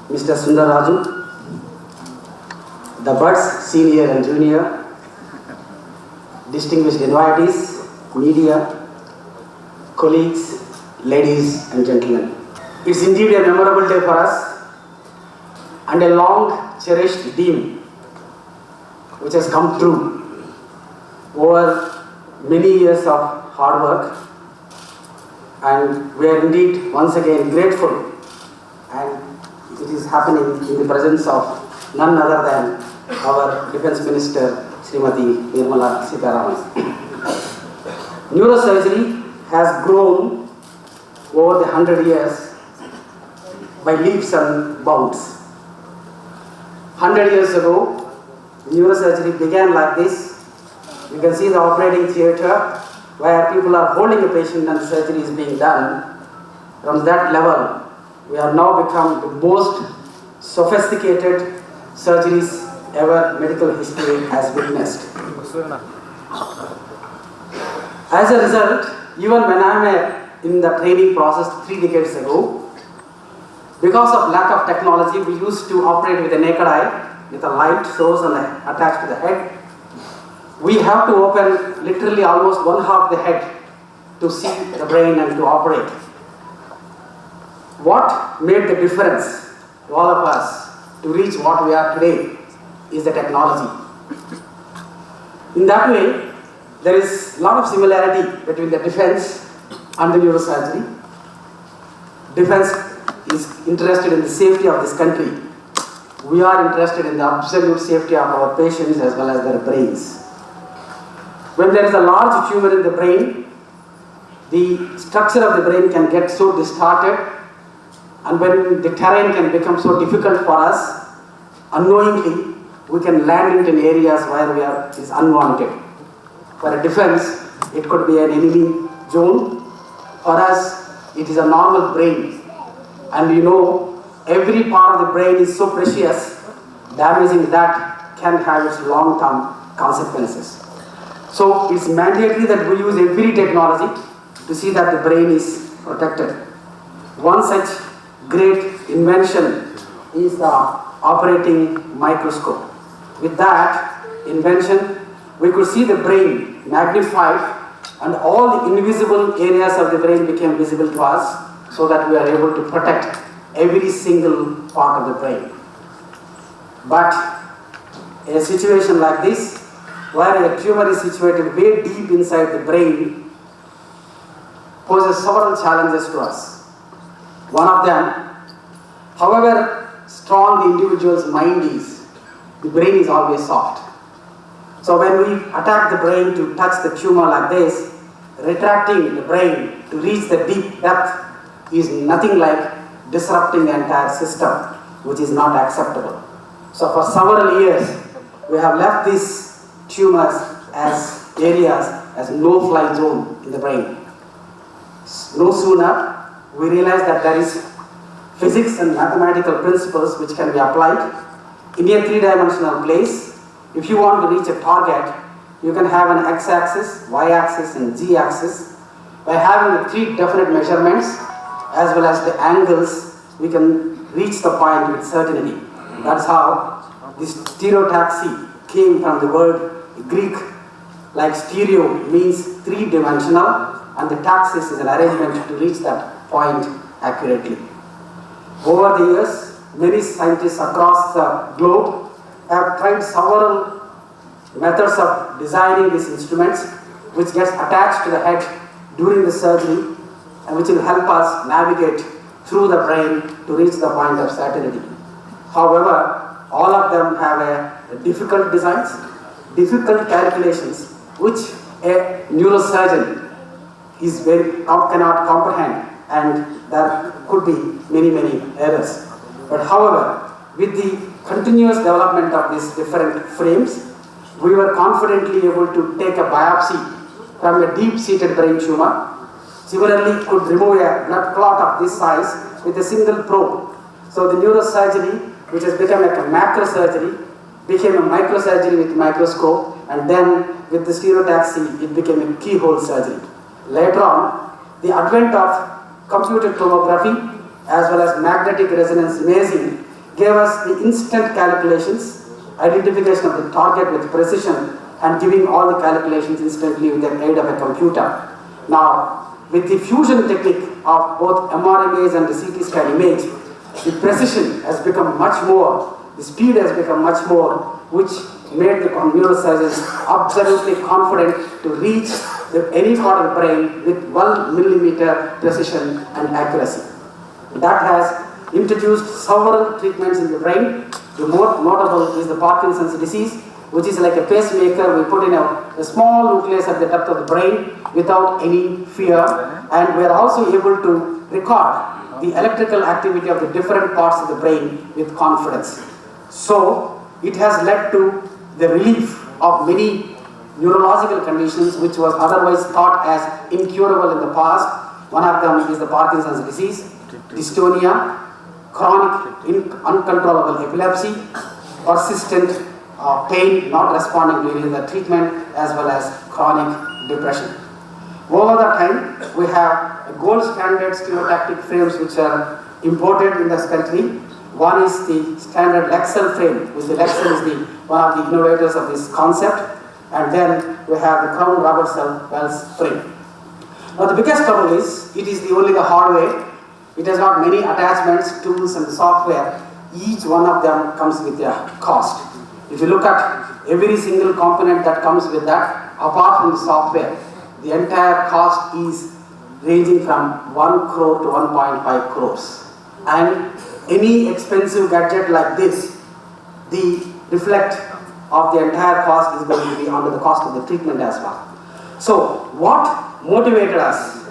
Mr. Sundaraju, the buds, senior and junior, distinguished invitees, media, colleagues, ladies and gentlemen. It's indeed a memorable day for us and a long cherished dream which has come true over many years of hard work, and we are indeed once again grateful, and it is happening in the presence of none other than our Defence Minister Srimati Nirmala Sitharaman. Neurosurgery has grown over the 100 years by leaps and bounds. 100 years ago, neurosurgery began like this. You can see the operating theatre where people are holding a patient and surgery is being done. From that level, we have now become the most sophisticated surgeries ever medical history has witnessed. As a result, even when I am in the training process 3 decades ago, because of lack of technology, we used to operate with a naked eye, with a light source and attached to the head. We have to open literally almost one half the head to see the brain and to operate. What made the difference to all of us to reach what we are today is the technology. In that way, there is a lot of similarity between the defense and the neurosurgery. Defense is interested in the safety of this country. We are interested in the absolute safety of our patients as well as their brains. When there is a large tumor in the brain, the structure of the brain can get so distorted, and when the terrain can become so difficult for us, unknowingly we can land into areas where it is unwanted. For a defense, it could be an enemy zone. For us, it is a normal brain. And you know, every part of the brain is so precious, damaging that can have its long-term consequences. So it's mandatory that we use every technology to see that the brain is protected. One such great invention is the operating microscope. With that invention, we could see the brain magnified, and all the invisible areas of the brain became visible to us, so that we are able to protect every single part of the brain. But a situation like this, where a tumor is situated way deep inside the brain, poses several challenges to us. One of them, however strong the individual's mind is, the brain is always soft. So when we attack the brain to touch the tumor like this, retracting the brain to reach the deep depth is nothing like disrupting the entire system, which is not acceptable. So for several years, we have left these tumors as areas as no-fly zone in the brain. No sooner we realize that there is physics and mathematical principles which can be applied in a 3-dimensional place. If you want to reach a target, you can have an x-axis, y-axis and z-axis. By having the 3 definite measurements as well as the angles, we can reach the point with certainty. That's how this stereotactic came from the word Greek, like stereo means 3-dimensional, and the taxis is an arrangement to reach that point accurately. Over the years, many scientists across the globe have tried several methods of designing these instruments, which gets attached to the head during the surgery, and which will help us navigate through the brain to reach the point of certainty. However, all of them have a difficult designs, difficult calculations, which a neurosurgeon cannot comprehend, and there could be many errors. But however, with the continuous development of these different frames, we were confidently able to take a biopsy from a deep-seated brain tumor. Similarly, could remove a blood clot of this size with a single probe. So the neurosurgery, which has become like a macrosurgery, became a microsurgery with microscope, and then with the stereotactic, it became a keyhole surgery. Later on, the advent of computed tomography as well as magnetic resonance imaging gave us the instant calculations, identification of the target with precision, and giving all the calculations instantly with the aid of a computer. Now, with the fusion technique of both MR image and the CT scan image, the precision has become much more, the speed has become much more, which made the neurosurgeons absolutely confident to reach any part of the brain with 1 millimeter precision and accuracy. That has introduced several treatments in the brain. The more notable is the Parkinson's disease, which is like a pacemaker. We put in a small nucleus at the depth of the brain without any fear, and we are also able to record the electrical activity of the different parts of the brain with confidence. So it has led to the relief of many neurological conditions which was otherwise thought as incurable in the past. One of them is the Parkinson's disease, dystonia, chronic uncontrollable epilepsy, persistent pain not responding during the treatment, as well as chronic depression. Over the time, we have gold standard stereotactic frames which are imported in this country. One is the standard Lexel frame, which the Lexel is one of the innovators of this concept. And then we have the Crown Robertson Wells frame. Now the biggest trouble is, it is only the hardware. It has got many attachments, tools and software. Each one of them comes with a cost. If you look at every single component that comes with that, apart from the software, the entire cost is ranging from 1 crore to 1.5 crores. And any expensive gadget like this, the reflect of the entire cost is going to be under the cost of the treatment as well. So what motivated us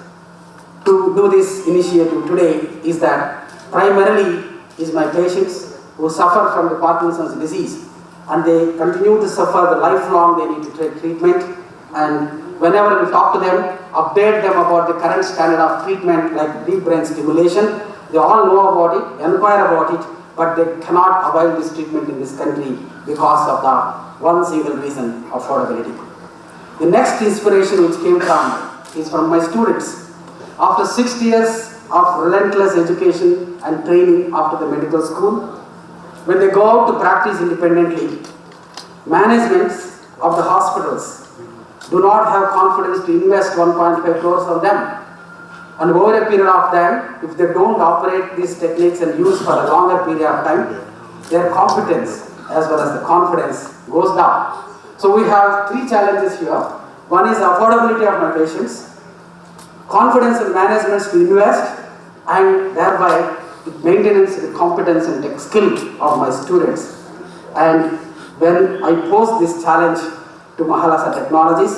to do this initiative today is that primarily is my patients who suffer from the Parkinson's disease, and they continue to suffer the lifelong. They need to take treatment, and whenever we talk to them, update them about the current standard of treatment like deep brain stimulation, they all know about it, inquire about it, but they cannot avail this treatment in this country because of the one single reason, affordability. The next inspiration which came from is from my students. After 6 years of relentless education and training after the medical school, when they go out to practice independently, managements of the hospitals do not have confidence to invest 1.5 crores on them. And over a period of time, if they don't operate these techniques and use for a longer period of time, their competence as well as the confidence goes down. So we have 3 challenges here. One is affordability of my patients, confidence in managements to invest, and thereby maintenance, the competence and tech skill of my students. And when I pose this challenge to Mahalasa Technologies,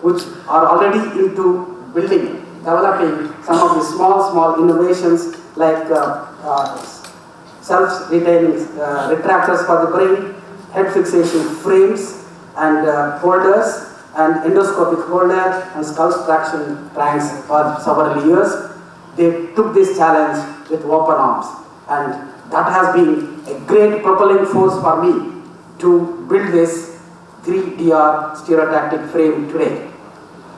which are already into building, developing some of the small innovations like self-retaining retractors for the brain, head fixation frames and holders, and endoscopic holder and skull traction pranks for several years. They took this challenge with open arms, and that has been a great propelling force for me to build this 3DR stereotactic frame today.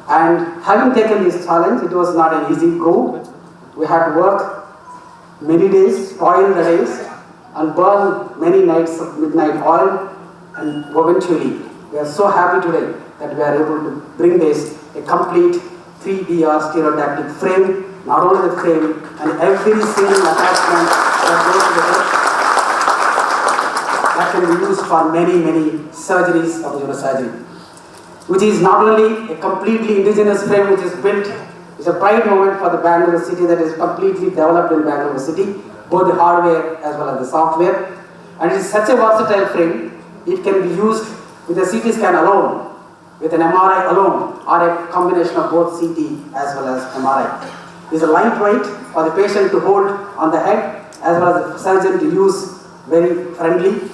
And having taken this challenge, it was not an easy go. We had to work many days, toil the days, and burn many nights of midnight oil, and eventually we are so happy today that we are able to bring this a complete 3DR stereotactic frame, not only the frame and every single attachment that goes with it that can be used for many surgeries of neurosurgery, which is not only a completely indigenous frame which is built. It's a pride moment for the Bengaluru city that is completely developed in Bengaluru city, both the hardware as well as the software. And it is such a versatile frame, it can be used with a CT scan alone, with an MRI alone, or a combination of both CT as well as MRI. It's a lightweight for the patient to hold on the head, as well as the surgeon to use, very friendly.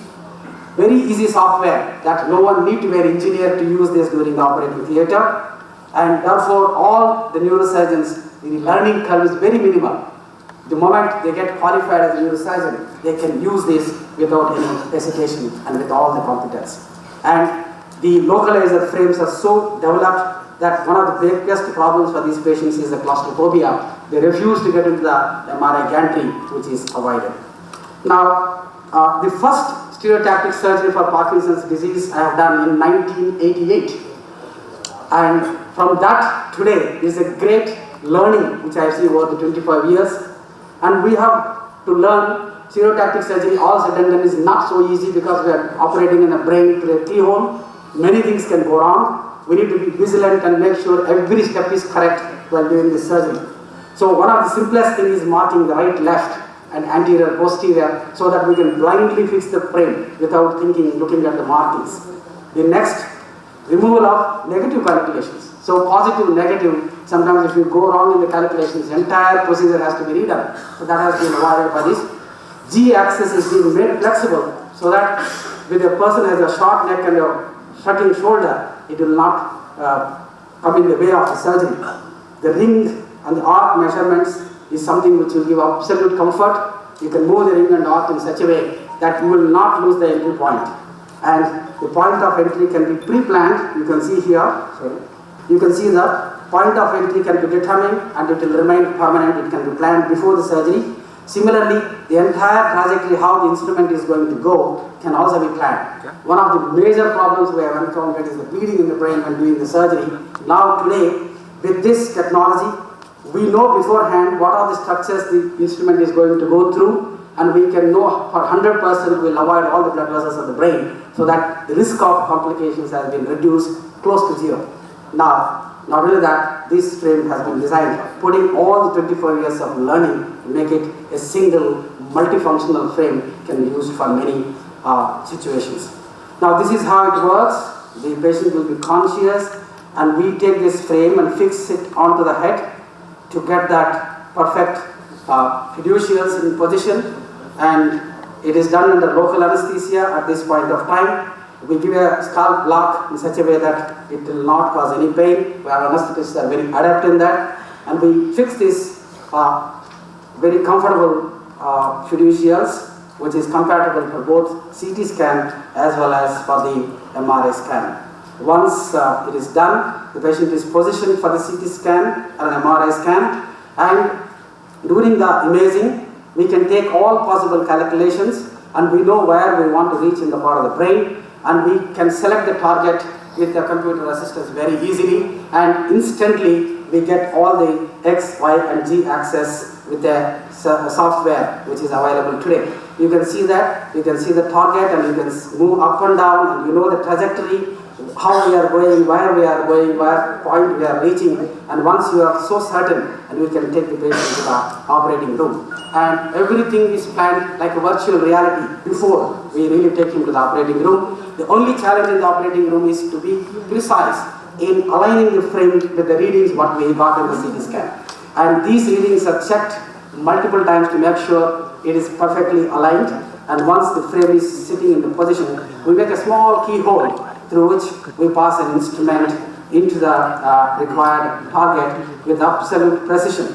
Very easy software that no one need to be an engineer to use this during the operating theatre, and therefore all the neurosurgeons, the learning curve is very minimal. The moment they get qualified as a neurosurgeon, they can use this without any hesitation and with all the competence. And the localizer frames are so developed that one of the biggest problems for these patients is the claustrophobia. They refuse to get into the MRI gantry, which is avoided. Now, The first stereotactic surgery for Parkinson's disease I have done in 1988. And from that today is a great learning which I have seen over the 25 years. And we have to learn stereotactic surgery all said and done is not so easy because we are operating in a brain through a keyhole. Many things can go wrong. We need to be vigilant and make sure every step is correct while doing this surgery. So one of the simplest things is marking the right, left and anterior, posterior so that we can blindly fix the frame without thinking, looking at the markings. The next, removal of negative calculations. So positive, negative, sometimes if you go wrong in the calculations, the entire procedure has to be redone. So that has been avoided by this. G-axis is being made flexible so that with a person has a short neck and a shutting shoulder, it will not come in the way of the surgery. The ring and the arc measurements is something which will give absolute comfort. You can move the ring and arc in such a way that you will not lose the entry point. And the point of entry can be pre-planned. You can see here, you can see that point of entry can be determined and it will remain permanent. It can be planned before the surgery. Similarly, the entire trajectory, how the instrument is going to go, can also be planned. Okay. One of the major problems we have encountered is the bleeding in the brain when doing the surgery. Now today, with this technology, we know beforehand what are the structures the instrument is going to go through, and we can know for 100% we will avoid all the blood vessels of the brain, so that the risk of complications has been reduced close to zero. Now, not only that, this frame has been designed, putting all the 24 years of learning to make it a single multifunctional frame can be used for many situations. Now this is how it works. The patient will be conscious and we take this frame and fix it onto the head to get that perfect fiducials in position, and it is done under local anesthesia at this point of time. We give a scalp block in such a way that it will not cause any pain. Our anesthetists are very adept in that, and we fix this very comfortable fiducials, which is compatible for both CT scan as well as for the MRI scan. Once it is done, the patient is positioned for the CT scan and an MRI scan, and during the imaging, we can take all possible calculations and we know where we want to reach in the part of the brain, and we can select the target with the computer assistance very easily, and instantly we get all the X, Y and Z axis with the software which is available today. You can see that, you can see the target and you can move up and down, and you know the trajectory, how we are going, where we are going, where point we are reaching, and once you are so certain, and we can take the patient to the operating room. And everything is planned like a virtual reality before we really take him to the operating room. The only challenge in the operating room is to be precise in aligning the frame with the readings what we got in the CT scan. And these readings are checked multiple times to make sure it is perfectly aligned. And once the frame is sitting in the position, we make a small keyhole through which we pass an instrument into the required target with absolute precision.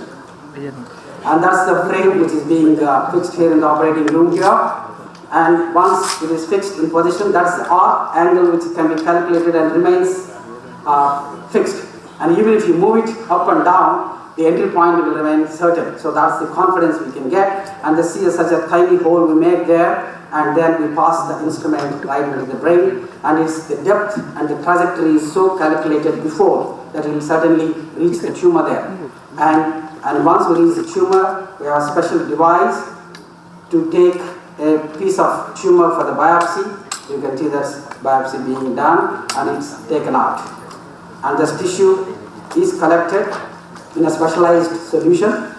And that's the frame which is being fixed here in the operating room here. And once it is fixed in position, that's the arc angle which can be calculated and remains fixed. And even if you move it up and down, the entry point will remain certain. So that's the confidence we can get. And this is such a tiny hole we make there, and then we pass the instrument right into the brain, and it's the depth and the trajectory is so calculated before that it will certainly reach the tumor there. And once we reach the tumor, we have a special device to take a piece of tumor for the biopsy. You can see there's biopsy being done and it's taken out. And this tissue is collected in a specialized solution,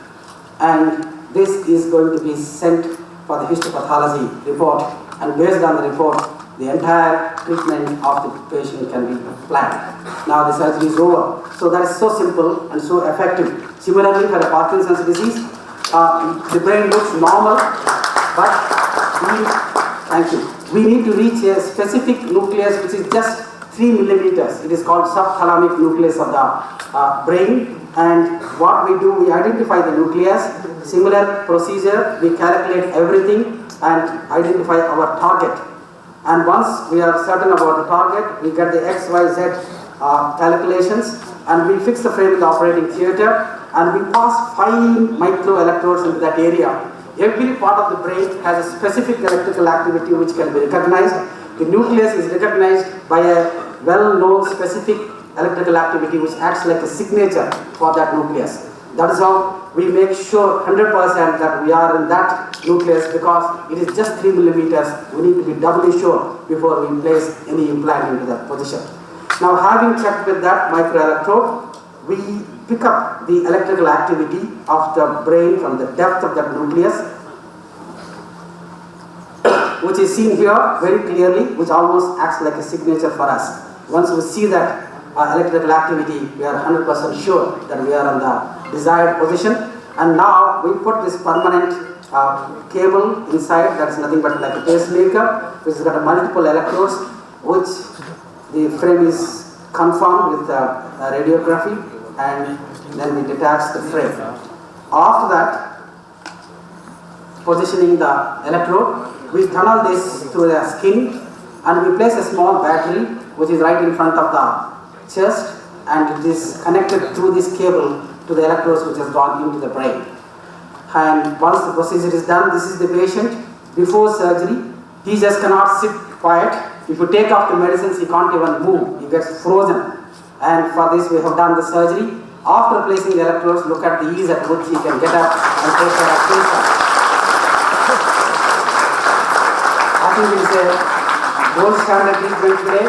and this is going to be sent for the histopathology report, and based on the report, the entire treatment of the patient can be planned. Now the surgery is over. So that is so simple and so effective. Similarly, for the Parkinson's disease, the brain looks normal, but we need to reach a specific nucleus which is just 3 millimeters. It is called subthalamic nucleus of the brain. And what we do, we identify the nucleus. Similar procedure, we calculate everything and identify our target. And once we are certain about the target, we get the X, Y, Z calculations, and we fix the frame in the operating theatre, and we pass 5 micro electrodes into that area. every part of the brain has a specific electrical activity which can be recognized. The nucleus is recognized by a well-known specific electrical activity which acts like a signature for that nucleus. That is how we make sure 100% that we are in that nucleus, because it is just 3 millimeters. We need to be doubly sure before we place any implant into that position. Now, having checked with that microelectrode, we pick up the electrical activity of the brain from the depth of that nucleus, which is seen here very clearly, which almost acts like a signature for us. Once we see that electrical activity, we are 100% sure that we are on the desired position. And now we put this permanent cable inside, that is nothing but like a pacemaker, which has got multiple electrodes, which the frame is confirmed with radiography, and then we detach the frame. After that, positioning the electrode, we tunnel this through the skin, and we place a small battery which is right in front of the chest, and it is connected through this cable to the electrodes which has gone into the brain. And once the procedure is done, this is the patient before surgery. He just cannot sit quiet. If you take off the medicines, he can't even move. He gets frozen. And for this, we have done the surgery. After placing the electrodes, look at the ease at which he can get up and take care of himself. I think it is a gold standard treatment today,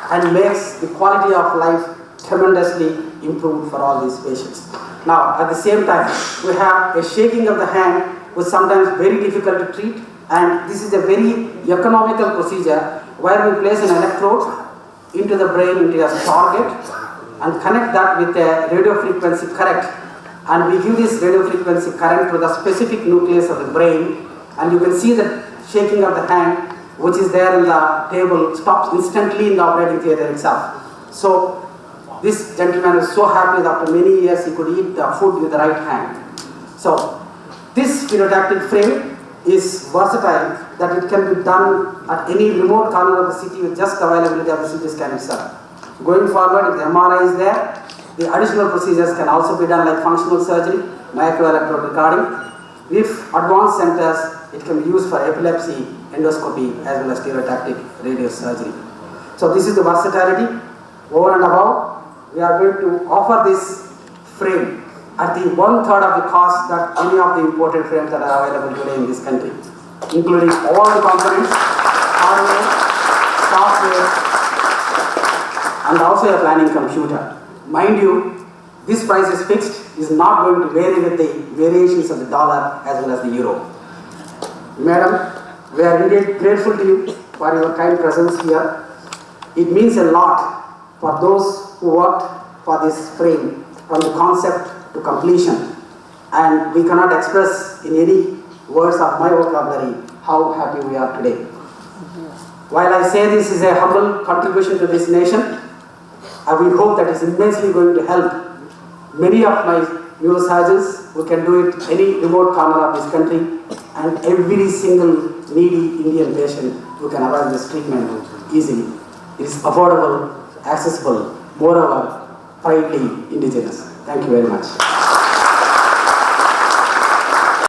and makes the quality of life tremendously improved for all these patients. Now, at the same time, we have a shaking of the hand, which is sometimes very difficult to treat, and this is a very economical procedure where we place an electrode into the brain, into a target, and connect that with a radio frequency current, and we give this radio frequency current to the specific nucleus of the brain, and you can see the shaking of the hand, which is there in the table, stops instantly in the operating theatre itself. So this gentleman is so happy that after many years he could eat food with the right hand. So this stereotactic frame is versatile, that it can be done at any remote corner of the city with just availability of the CT scan itself. Going forward, if the MRI is there, the additional procedures can also be done like functional surgery, microelectrode recording. If advanced centers, it can be used for epilepsy, endoscopy, as well as stereotactic radio surgery. So this is the versatility. Over and above, we are going to offer this frame at the 1/3 of the cost that any of the imported frames that are available today in this country, including all the components, hardware, software, and also a planning computer. Mind you, this price is fixed, is not going to vary with the variations of the dollar as well as the euro. Madam, we are indeed grateful to you for your kind presence here. It means a lot for those who worked for this frame from the concept to completion, and we cannot express in any words of my vocabulary how happy we are today. While I say this is a humble contribution to this nation, we hope that it's immensely going to help many of my neurosurgeons who can do it any remote corner of this country, and every single needy Indian patient who can avail this treatment easily. It is affordable, accessible, moreover, proudly indigenous. Thank you very much.